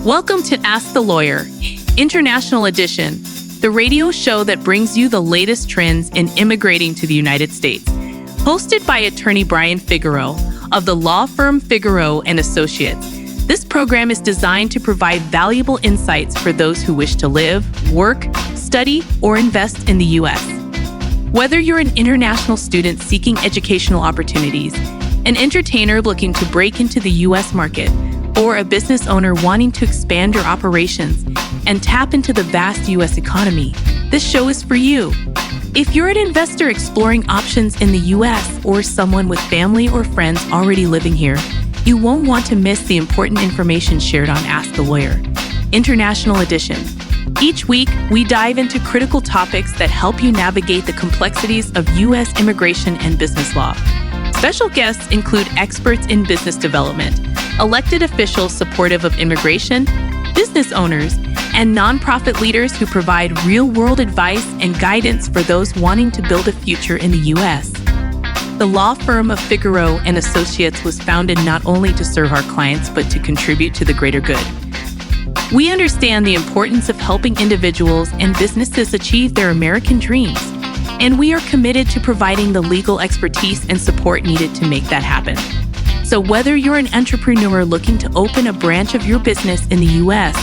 Welcome to Ask the Lawyer, International Edition, the radio show that brings you the latest trends in immigrating to the United States. Hosted by attorney Brian Figueroa of the law firm Figueroa and Associates. This program is designed to provide valuable insights for those who wish to live, work, study, or invest in the U.S. Whether you're an international student seeking educational opportunities, an entertainer looking to break into the U.S. market, or a business owner wanting to expand your operations and tap into the vast U.S. economy, this show is for you. If you're an investor exploring options in the U.S. or someone with family or friends already living here, you won't want to miss the important information shared on Ask the Lawyer, International Edition. Each week, we dive into critical topics that help you navigate the complexities of U.S. immigration and business law. Special guests include experts in business development, elected officials supportive of immigration, business owners, and nonprofit leaders who provide real-world advice and guidance for those wanting to build a future in the U.S. The law firm of Figueroa and Associates was founded not only to serve our clients, but to contribute to the greater good. We understand the importance of helping individuals and businesses achieve their American dreams, and we are committed to providing the legal expertise and support needed to make that happen. So whether you're an entrepreneur looking to open a branch of your business in the U.S.,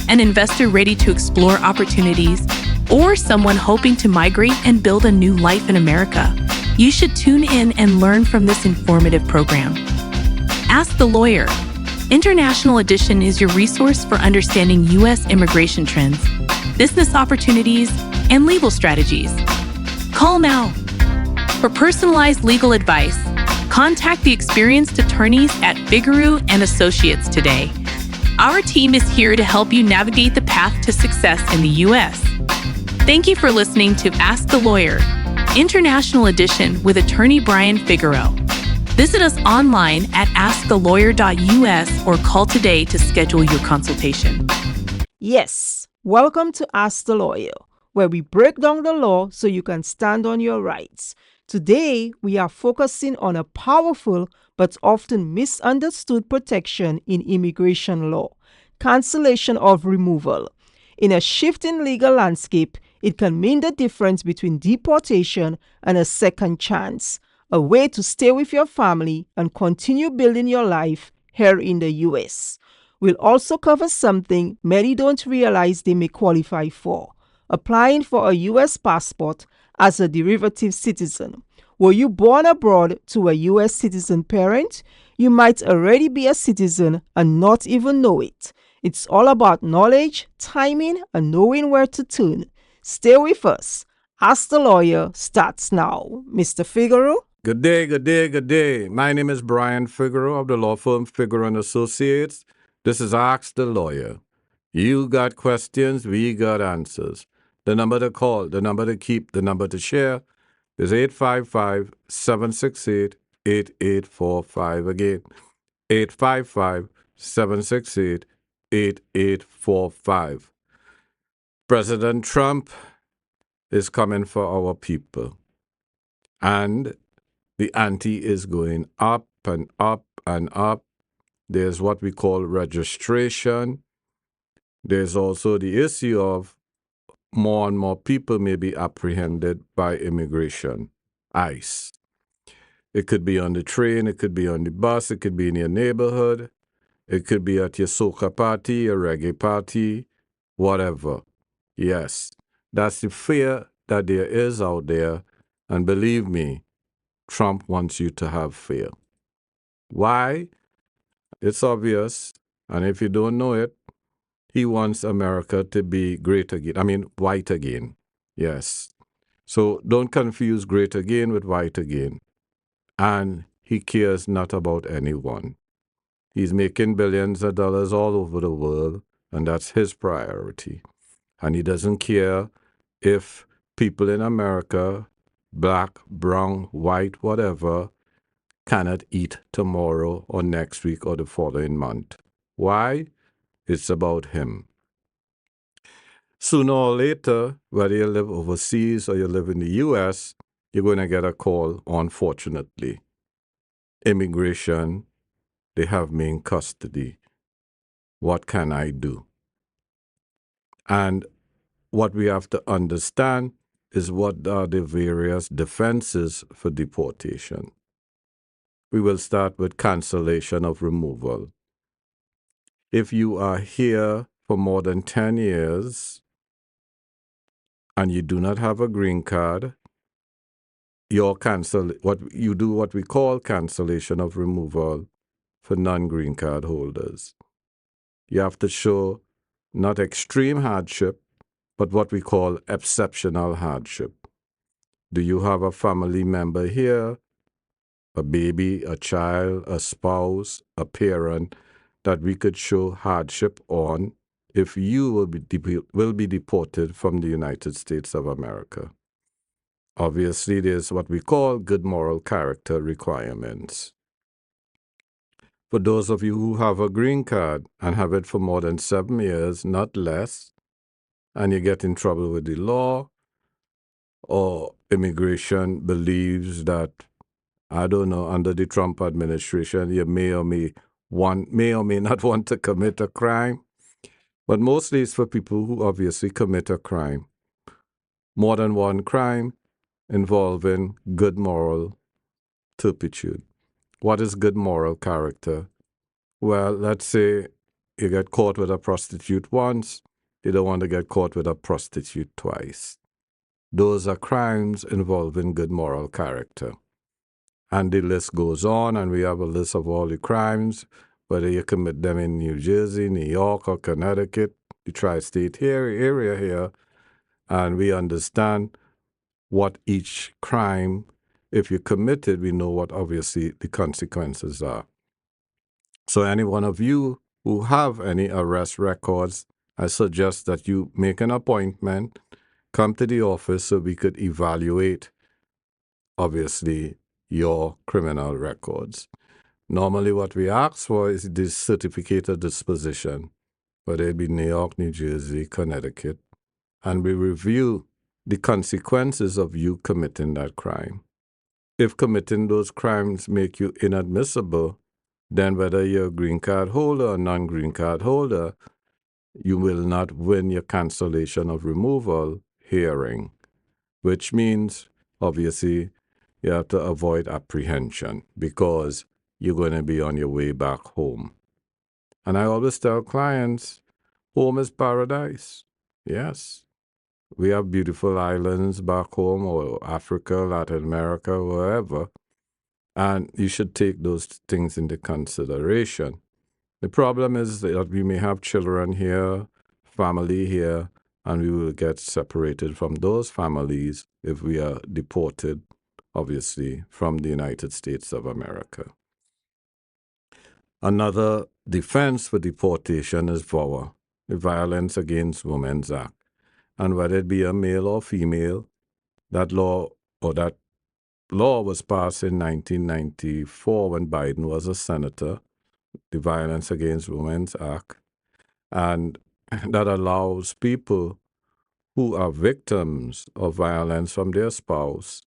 an investor ready to explore opportunities, or someone hoping to migrate and build a new life in America, you should tune in and learn from this informative program. Ask the Lawyer. International Edition is your resource for understanding U.S. immigration trends, business opportunities, and legal strategies. Call now. For personalized legal advice, contact the experienced attorneys at Figueroa and Associates today. Our team is here to help you navigate the path to success in the U.S. Thank you for listening to Ask the Lawyer, International Edition with attorney Brian Figueroa. Visit us online at askthelawyer.us or call today to schedule your consultation. Yes, welcome to Ask the Lawyer, where we break down the law so you can stand on your rights. Today, we are focusing on a powerful but often misunderstood protection in immigration law, cancellation of removal. In a shifting legal landscape, it can mean the difference between deportation and a second chance, a way to stay with your family and continue building your life here in the U.S. We'll also cover something many don't realize they may qualify for: applying for a U.S. passport as a derivative citizen. Were you born abroad to a U.S. citizen parent? You might already be a citizen and not even know it. It's all about knowledge, timing, and knowing where to turn. Stay with us. Ask the Lawyer starts now. Mr. Figueroa? Good day, good day, good day. My name is Brian Figueroa of the law firm Figueroa and Associates. This is Ask the Lawyer. You got questions, we got answers. The number to call, the number to keep, the number to share is 855-768-8845. Again, 855-768-8845. President Trump is coming for our people. And the ante is going up and up and up. There's what we call registration. There's also the issue of more and more people may be apprehended by immigration, ICE. It could be on the train, it could be on the bus, it could be in your neighborhood, it could be at your soca party, your reggae party, whatever. Yes, that's the fear that there is out there, and believe me, Trump wants you to have fear. Why? It's obvious, and if you don't know it, he wants America to be great again. White again. Yes. So don't confuse great again with white again. And he cares not about anyone. He's making billions of dollars all over the world, and that's his priority. And he doesn't care if people in America, black, brown, white, whatever, cannot eat tomorrow or next week or the following month. Why? It's about him. Sooner or later, whether you live overseas or you live in the U.S., you're going to get a call, unfortunately. Immigration, they have me in custody. What can I do? And what we have to understand is what are the various defenses for deportation. We will start with cancellation of removal. If you are here for more than 10 years and you do not have a green card, what we call cancellation of removal for non-green card holders. You have to show not extreme hardship, but what we call exceptional hardship. Do you have a family member here, a baby, a child, a spouse, a parent that we could show hardship on if you will be deported from the United States of America? Obviously, there's what we call good moral character requirements. For those of you who have a green card and have it for more than 7 years, not less, and you get in trouble with the law, or immigration believes that, I don't know, under the Trump administration, you may or may not want to commit a crime, but mostly it's for people who obviously commit a crime. More than one crime involving good moral turpitude. What is good moral character? Well, let's say you get caught with a prostitute once, you don't want to get caught with a prostitute twice. Those are crimes involving good moral character. And the list goes on, and we have a list of all the crimes, whether you commit them in New Jersey, New York, or Connecticut, the tri-state area here, and we understand what each crime, if you committed, we know what obviously the consequences are. So any one of you who have any arrest records, I suggest that you make an appointment, come to the office so we could evaluate, obviously, your criminal records. Normally what we ask for is this certificate of disposition, whether it be New York, New Jersey, Connecticut, and we review the consequences of you committing that crime. If committing those crimes make you inadmissible, then whether you're a green card holder or non-green card holder, you will not win your cancellation of removal hearing, which means, obviously, you have to avoid apprehension because you're going to be on your way back home. And I always tell clients, home is paradise. Yes. We have beautiful islands back home, or Africa, Latin America, wherever. And you should take those things into consideration. The problem is that we may have children here, family here, and we will get separated from those families if we are deported, obviously, from the United States of America. Another defense for deportation is VAWA, the Violence Against Women's Act. And whether it be a male or female, that law was passed in 1994 when Biden was a senator, the Violence Against Women's Act, and that allows people who are victims of violence from their spouse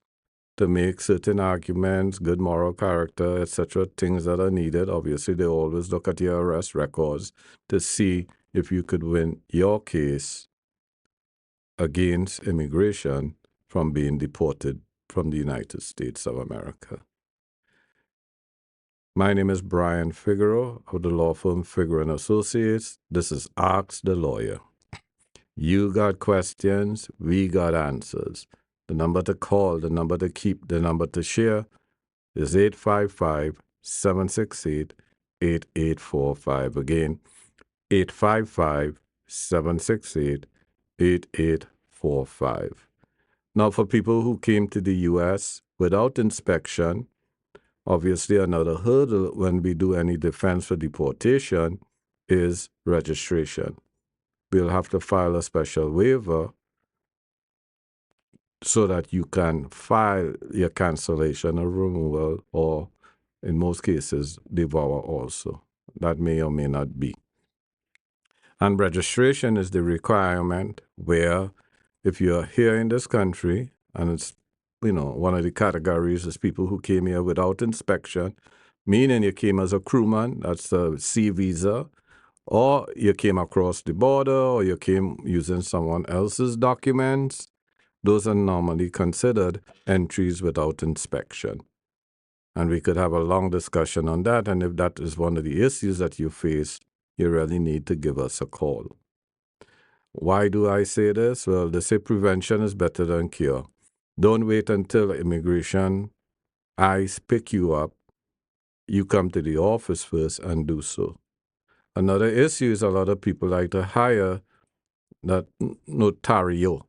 to make certain arguments, good moral character, etc., things that are needed. Obviously, they always look at your arrest records to see if you could win your case against immigration from being deported from the United States of America. My name is Brian Figueroa of the law firm Figueroa & Associates. This is Ask the Lawyer. You got questions, we got answers. The number to call, the number to keep, the number to share is 855-768-8845. Again, 855-768-8845. Now, for people who came to the U.S. without inspection, obviously another hurdle when we do any defense for deportation is registration. We'll have to file a special waiver so that you can file your cancellation or removal, or in most cases, the VAWA also. That may or may not be. And registration is the requirement where if you're here in this country, and it's, one of the categories is people who came here without inspection, meaning you came as a crewman, that's a C visa, or you came across the border, or you came using someone else's documents. Those are normally considered entries without inspection. And we could have a long discussion on that. And if that is one of the issues that you face, you really need to give us a call. Why do I say this? Well, they say prevention is better than cure. Don't wait until immigration ICE pick you up. You come to the office first and do so. Another issue is a lot of people like to hire that notario.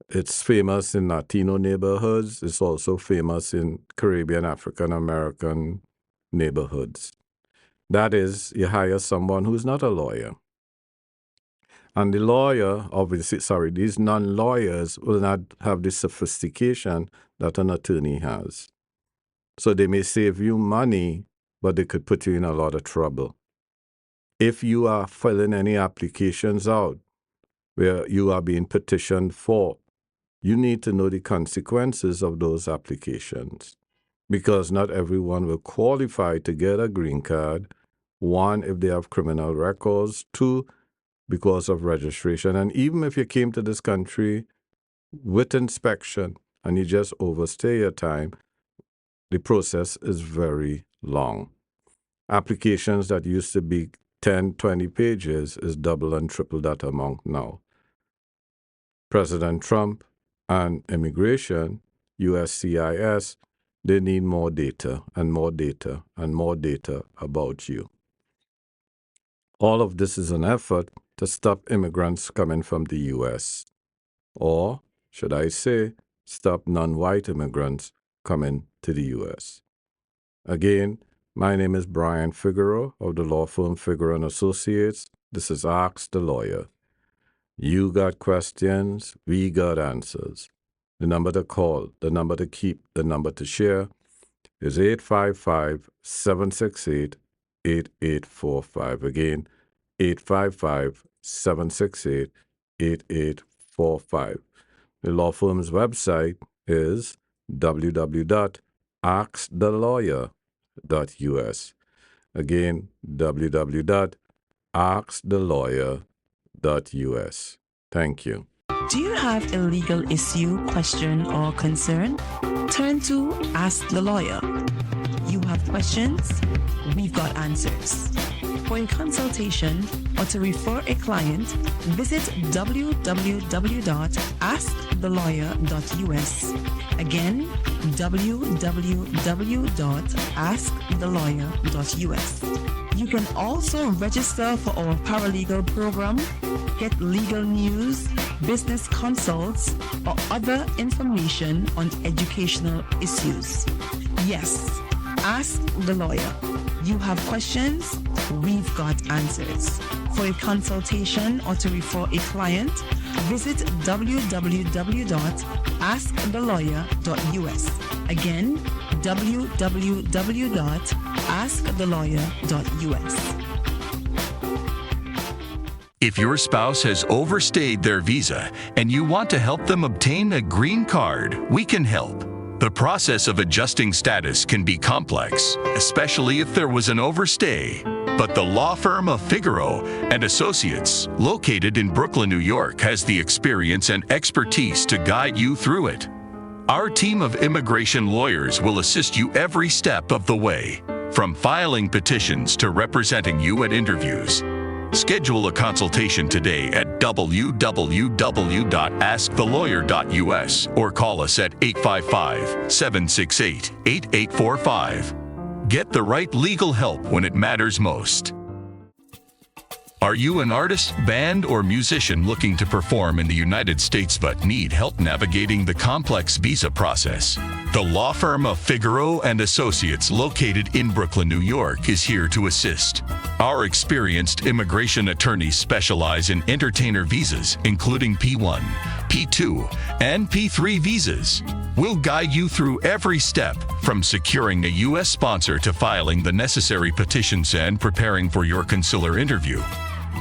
It's famous in Latino neighborhoods. It's also famous in Caribbean, African American neighborhoods. That is, you hire someone who's not a lawyer. And the lawyer, obviously, these non-lawyers will not have the sophistication that an attorney has. So they may save you money, but they could put you in a lot of trouble. If you are filling any applications out where you are being petitioned for, you need to know the consequences of those applications, because not everyone will qualify to get a green card. One, if they have criminal records. Two, because of registration. And even if you came to this country with inspection and you just overstay your time, the process is very long. Applications that used to be 10, 20 pages is double and triple that amount now. President Trump and immigration, USCIS, they need more data and more data and more data about you. All of this is an effort to stop immigrants coming from the U.S. Or, should I say, stop non-white immigrants coming to the U.S. Again, my name is Brian Figueroa of the law firm Figueroa & Associates. This is Ask the Lawyer. You got questions, we got answers. The number to call, the number to keep, the number to share is 855-768-8845. Again, 855-768-8845. The law firm's website is www.askthelawyer.us. Again, www.askthelawyer.us. Thank you. Do you have a legal issue, question, or concern? Turn to Ask the Lawyer. You have questions? We've got answers. For a consultation or to refer a client, visit www.askthelawyer.us. Again, www.askthelawyer.us. You can also register for our paralegal program, get legal news, business consults, or other information on educational issues. Yes, Ask the Lawyer. You have questions? We've got answers. For a consultation or to refer a client, visit www.askthelawyer.us. Again, www.askthelawyer.us. If your spouse has overstayed their visa and you want to help them obtain a green card, we can help. The process of adjusting status can be complex, especially if there was an overstay. But the law firm of Figueroa & Associates, located in Brooklyn, New York, has the experience and expertise to guide you through it. Our team of immigration lawyers will assist you every step of the way, from filing petitions to representing you at interviews. Schedule a consultation today at www.askthelawyer.us or call us at 855-768-8845. Get the right legal help when it matters most. Are you an artist, band, or musician looking to perform in the United States but need help navigating the complex visa process? The law firm of Figueroa & Associates, located in Brooklyn, New York, is here to assist. Our experienced immigration attorneys specialize in entertainer visas, including P1, P2, and P3 visas. We'll guide you through every step, from securing a U.S. sponsor to filing the necessary petitions and preparing for your consular interview.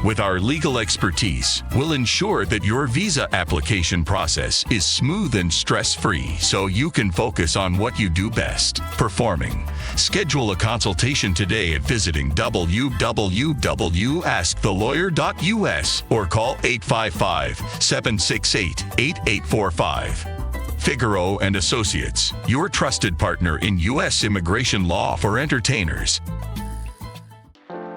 With our legal expertise, we'll ensure that your visa application process is smooth and stress-free so you can focus on what you do best, performing. Schedule a consultation today at visiting www.askthelawyer.us or call 855-768-8845. Figaro and Associates, your trusted partner in U.S. immigration law for entertainers.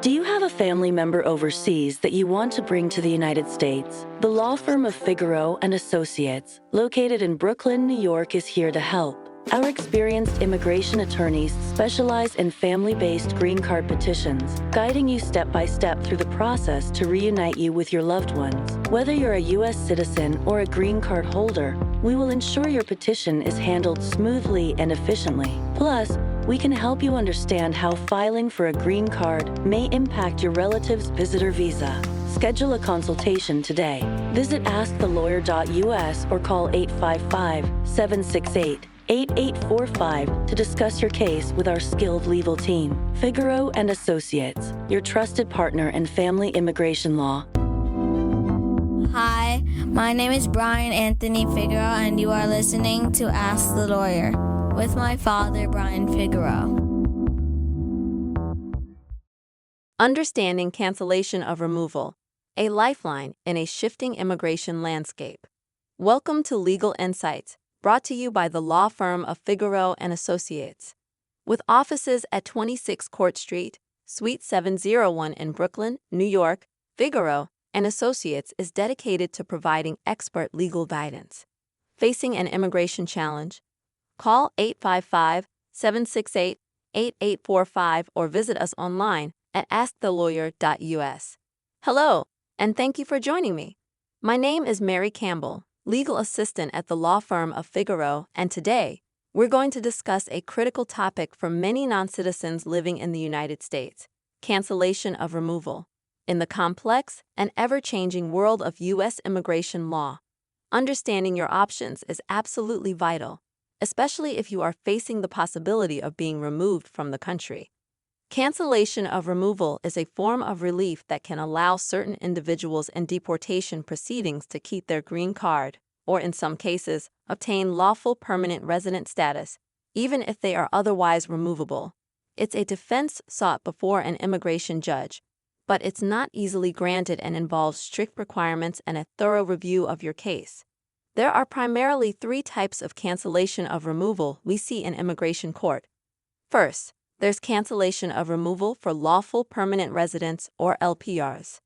Do you have a family member overseas that you want to bring to the United States? The law firm of Figaro and Associates, located in Brooklyn, New York, is here to help. Our experienced immigration attorneys specialize in family-based green card petitions, guiding you step by step through the process to reunite you with your loved ones. Whether you're a U.S. citizen or a green card holder, we will ensure your petition is handled smoothly and efficiently. Plus, we can help you understand how filing for a green card may impact your relative's visitor visa. Schedule a consultation today. Visit askthelawyer.us or call 855-768-8845 to discuss your case with our skilled legal team. Figaro and Associates, your trusted partner in family immigration law. Hi, my name is Brian Anthony Figueroa, and you are listening to Ask the Lawyer with my father, Brian Figueroa. Understanding cancellation of removal, a lifeline in a shifting immigration landscape. Welcome to Legal Insights, brought to you by the law firm of Figaro and Associates. With offices at 26 Court Street, Suite 701 in Brooklyn, New York, Figaro and Associates is dedicated to providing expert legal guidance. Facing an immigration challenge? Call 855-768-8845 or visit us online at askthelawyer.us. Hello, and thank you for joining me. My name is Mary Campbell, legal assistant at the law firm of Figaro, and today, we're going to discuss a critical topic for many non-citizens living in the United States: cancellation of removal. In the complex and ever-changing world of U.S. immigration law, understanding your options is absolutely vital, especially if you are facing the possibility of being removed from the country. Cancellation of removal is a form of relief that can allow certain individuals in deportation proceedings to keep their green card, or in some cases, obtain lawful permanent resident status, even if they are otherwise removable. It's a defense sought before an immigration judge, but it's not easily granted and involves strict requirements and a thorough review of your case. There are primarily three types of cancellation of removal we see in immigration court. First, there's cancellation of removal for lawful permanent residents, or LPRs.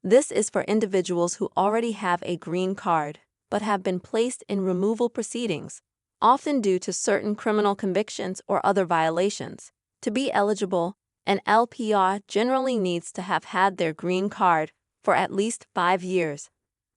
This is for individuals who already have a green card but have been placed in removal proceedings, often due to certain criminal convictions or other violations. To be eligible, an LPR generally needs to have had their green card for at least 5 years,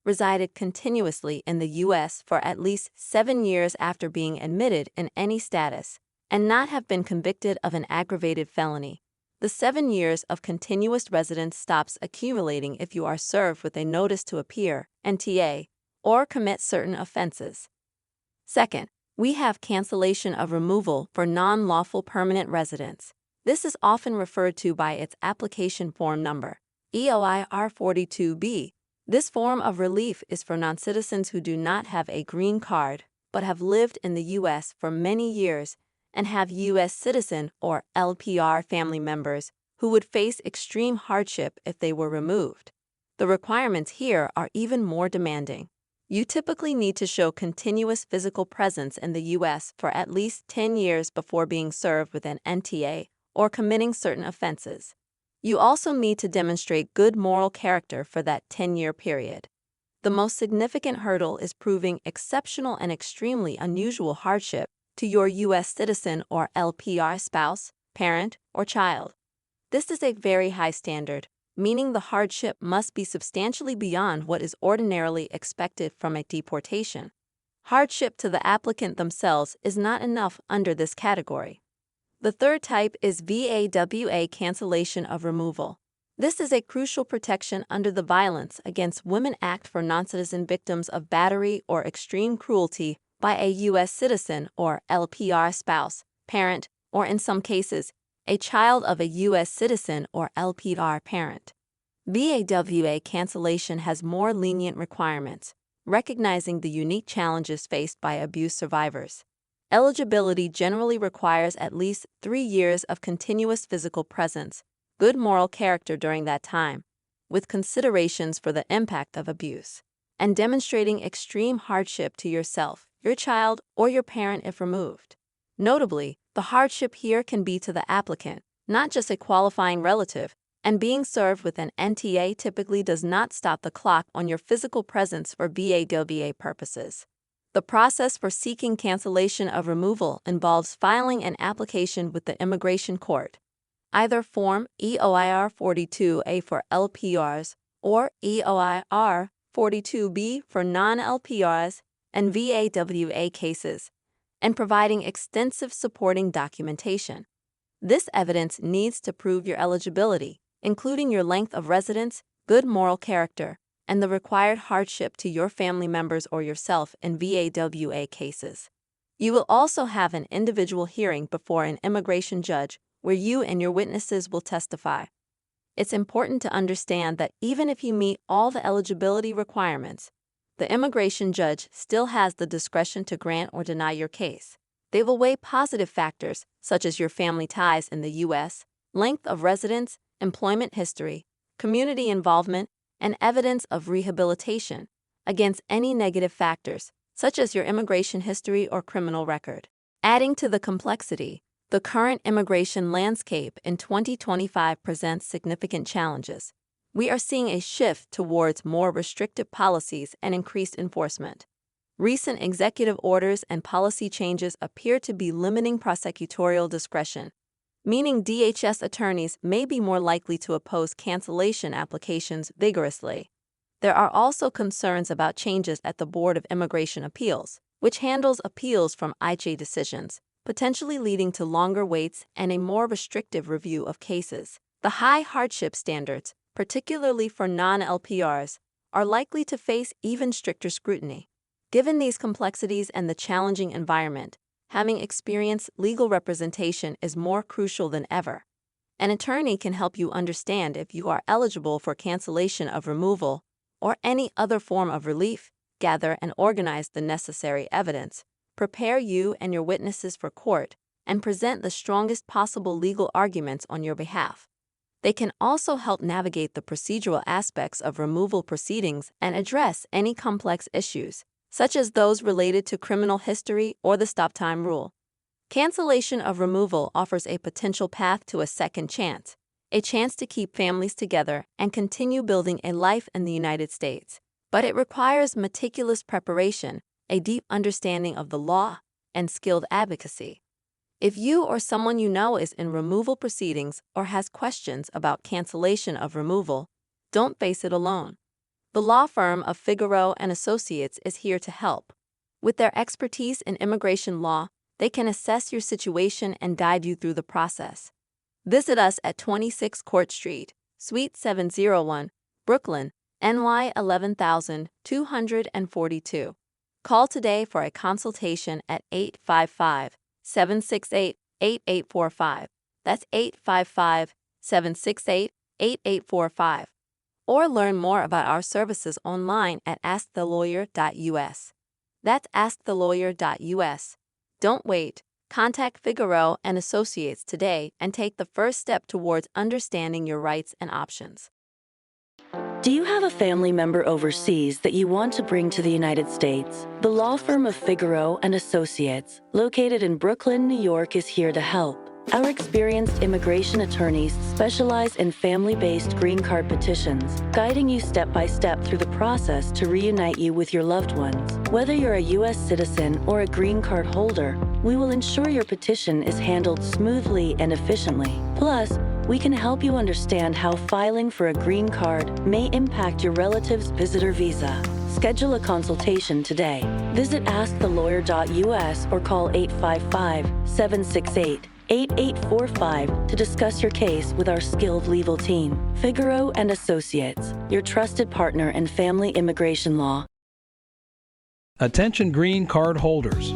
resided continuously in the U.S. for at least 7 years after being admitted in any status, and not have been convicted of an aggravated felony. The 7 years of continuous residence stops accumulating if you are served with a notice to appear, NTA, or commit certain offenses. Second, we have cancellation of removal for non-lawful permanent residents. This is often referred to by its application form number, EOIR-42B. This form of relief is for non-citizens who do not have a green card but have lived in the U.S. for many years and have U.S. citizen or LPR family members who would face extreme hardship if they were removed. The requirements here are even more demanding. You typically need to show continuous physical presence in the U.S. for at least 10 years before being served with an NTA or committing certain offenses. You also need to demonstrate good moral character for that 10-year period. The most significant hurdle is proving exceptional and extremely unusual hardship to your U.S. citizen or LPR spouse, parent, or child. This is a very high standard, meaning the hardship must be substantially beyond what is ordinarily expected from a deportation. Hardship to the applicant themselves is not enough under this category. The third type is VAWA cancellation of removal. This is a crucial protection under the Violence Against Women Act for non-citizen victims of battery or extreme cruelty by a U.S. citizen or LPR spouse, parent, or in some cases, a child of a U.S. citizen or LPR parent. VAWA cancellation has more lenient requirements, recognizing the unique challenges faced by abuse survivors. Eligibility generally requires at least 3 years of continuous physical presence, good moral character during that time, with considerations for the impact of abuse, and demonstrating extreme hardship to yourself, your child, or your parent if removed. Notably, the hardship here can be to the applicant, not just a qualifying relative, and being served with an NTA typically does not stop the clock on your physical presence for VAWA purposes. The process for seeking cancellation of removal involves filing an application with the immigration court, either Form EOIR 42A for LPRs or EOIR 42B for non-LPRs and VAWA cases, and providing extensive supporting documentation. This evidence needs to prove your eligibility, including your length of residence, good moral character, and the required hardship to your family members or yourself in VAWA cases. You will also have an individual hearing before an immigration judge where you and your witnesses will testify. It's important to understand that even if you meet all the eligibility requirements, the immigration judge still has the discretion to grant or deny your case. They will weigh positive factors such as your family ties in the U.S., length of residence, employment history, community involvement, and evidence of rehabilitation against any negative factors, such as your immigration history or criminal record. Adding to the complexity, the current immigration landscape in 2025 presents significant challenges. We are seeing a shift towards more restrictive policies and increased enforcement. Recent executive orders and policy changes appear to be limiting prosecutorial discretion, meaning DHS attorneys may be more likely to oppose cancellation applications vigorously. There are also concerns about changes at the Board of Immigration Appeals, which handles appeals from IJ decisions, potentially leading to longer waits and a more restrictive review of cases. The high hardship standards, particularly for non-LPRs, are likely to face even stricter scrutiny. Given these complexities and the challenging environment, having experienced legal representation is more crucial than ever. An attorney can help you understand if you are eligible for cancellation of removal or any other form of relief, gather and organize the necessary evidence, prepare you and your witnesses for court, and present the strongest possible legal arguments on your behalf. They can also help navigate the procedural aspects of removal proceedings and address any complex issues, such as those related to criminal history or the stop time rule. Cancellation of removal offers a potential path to a second chance, a chance to keep families together and continue building a life in the United States. But it requires meticulous preparation, a deep understanding of the law, and skilled advocacy. If you or someone you know is in removal proceedings or has questions about cancellation of removal, don't face it alone. The law firm of Figueroa & Associates is here to help. With their expertise in immigration law, they can assess your situation and guide you through the process. Visit us at 26 Court Street, Suite 701, Brooklyn, NY 11242. Call today for a consultation at 855-768-8845. That's 855-768-8845. Or learn more about our services online at askthelawyer.us. That's askthelawyer.us. Don't wait. Contact Figueroa & Associates today and take the first step towards understanding your rights and options. Do you have a family member overseas that you want to bring to the United States? The law firm of Figueroa & Associates, located in Brooklyn, New York, is here to help. Our experienced immigration attorneys specialize in family-based green card petitions, guiding you step by step through the process to reunite you with your loved ones. Whether you're a U.S. citizen or a green card holder, we will ensure your petition is handled smoothly and efficiently. Plus, we can help you understand how filing for a green card may impact your relative's visitor visa. Schedule a consultation today. Visit askthelawyer.us or call 855-768-8845 to discuss your case with our skilled legal team. Figueroa & Associates, your trusted partner in family immigration law. Attention green card holders.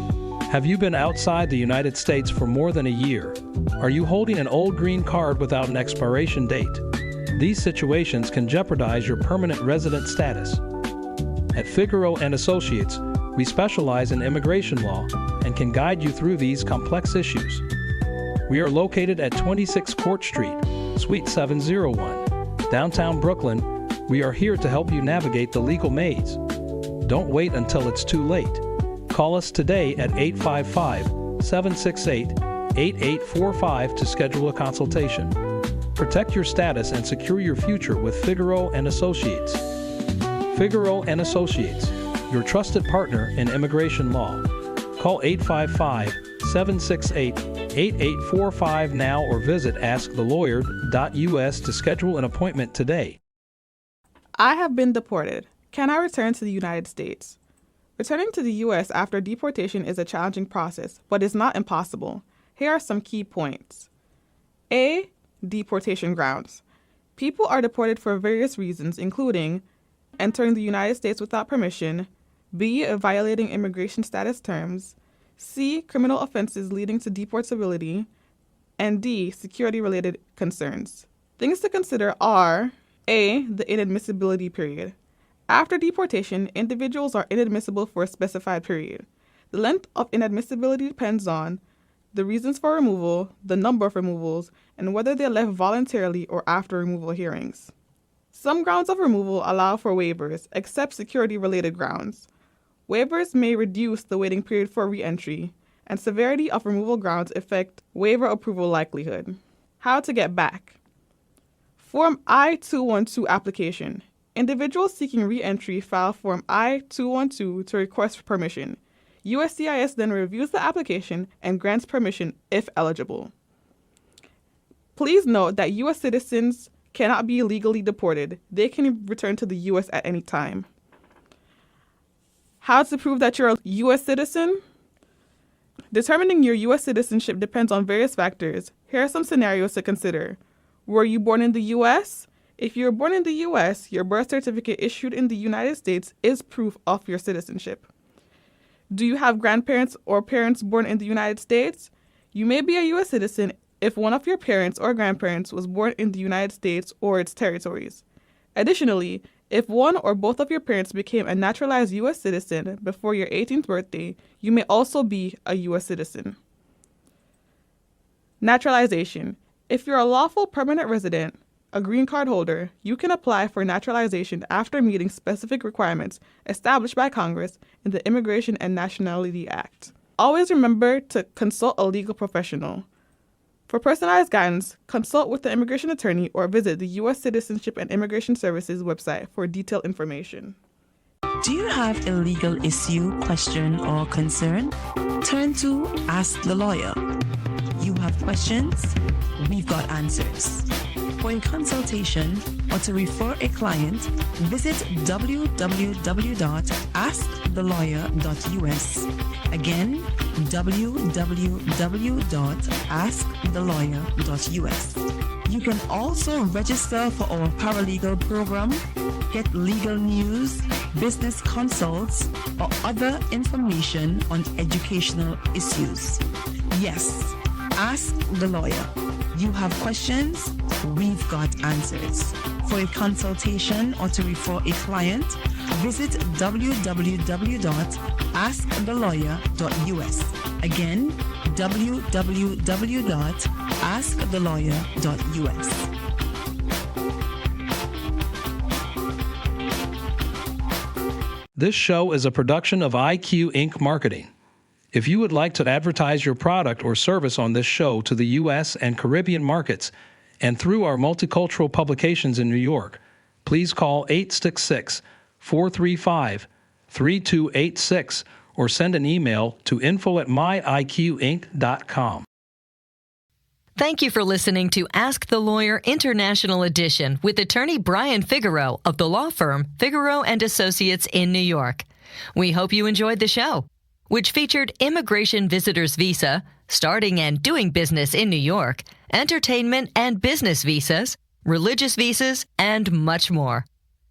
Have you been outside the United States for more than a year? Are you holding an old green card without an expiration date? These situations can jeopardize your permanent resident status. At Figueroa & Associates, we specialize in immigration law and can guide you through these complex issues. We are located at 26 Court Street, Suite 701, downtown Brooklyn. We are here to help you navigate the legal maze. Don't wait until it's too late. Call us today at 855-768-8845 to schedule a consultation. Protect your status and secure your future with Figueroa & Associates. Figueroa & Associates, your trusted partner in immigration law. Call 855-768-8845 now or visit askthelawyer.us to schedule an appointment today. I have been deported. Can I return to the United States? Returning to the U.S. after deportation is a challenging process, but is not impossible. Here are some key points. A. Deportation grounds. People are deported for various reasons, including entering the United States without permission, B. Violating immigration status terms, C. Criminal offenses leading to deportability, and D. Security-related concerns. Things to consider are A. The inadmissibility period. After deportation, individuals are inadmissible for a specified period. The length of inadmissibility depends on the reasons for removal, the number of removals, and whether they are left voluntarily or after removal hearings. Some grounds of removal allow for waivers, except security-related grounds. Waivers may reduce the waiting period for re-entry, and severity of removal grounds affect waiver approval likelihood. How to get back. Form I-212 application. Individuals seeking re-entry file Form I-212 to request permission. USCIS then reviews the application and grants permission if eligible. Please note that U.S. citizens cannot be legally deported. They can return to the U.S. at any time. How to prove that you're a U.S. citizen? Determining your U.S. citizenship depends on various factors. Here are some scenarios to consider. Were you born in the U.S.? If you were born in the U.S., your birth certificate issued in the United States is proof of your citizenship. Do you have grandparents or parents born in the United States? You may be a U.S. citizen if one of your parents or grandparents was born in the United States or its territories. Additionally, if one or both of your parents became a naturalized U.S. citizen before your 18th birthday, you may also be a U.S. citizen. Naturalization. If you're a lawful permanent resident, a green card holder, you can apply for naturalization after meeting specific requirements established by Congress in the Immigration and Nationality Act. Always remember to consult a legal professional. For personalized guidance, consult with the immigration attorney or visit the U.S. Citizenship and Immigration Services website for detailed information. Do you have a legal issue, question, or concern? Turn to Ask the Lawyer. You have questions? We've got answers. For a consultation or to refer a client, visit www.askthelawyer.us. Again, www.askthelawyer.us. You can also register for our paralegal program, get legal news, business consults, or other information on educational issues. Yes, Ask the Lawyer. You have questions? We've got answers. For a consultation or to refer a client, visit www.askthelawyer.us. Again, www.askthelawyer.us. This show is a production of IQ Inc. Marketing. If you would like to advertise your product or service on this show to the U.S. and Caribbean markets and through our multicultural publications in New York, please call 866-435-3286 or send an email to info@myiqinc.com. Thank you for listening to Ask the Lawyer International Edition with attorney Brian Figueroa of the law firm Figueroa & Associates in New York. We hope you enjoyed the show, which featured immigration visitors visa, starting and doing business in New York, entertainment and business visas, religious visas, and much more.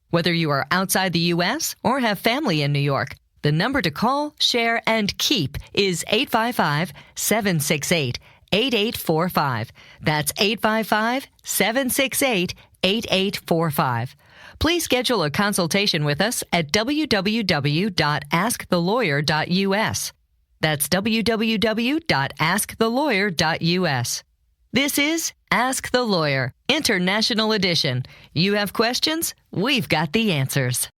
Whether you are outside the U.S. or have family in New York, the number to call, share, and keep is 855-768-8845. That's 855-768-8845. 8845. Please schedule a consultation with us at www.askthelawyer.us. That's www.askthelawyer.us. This is Ask the Lawyer, International Edition. You have questions? We've got the answers.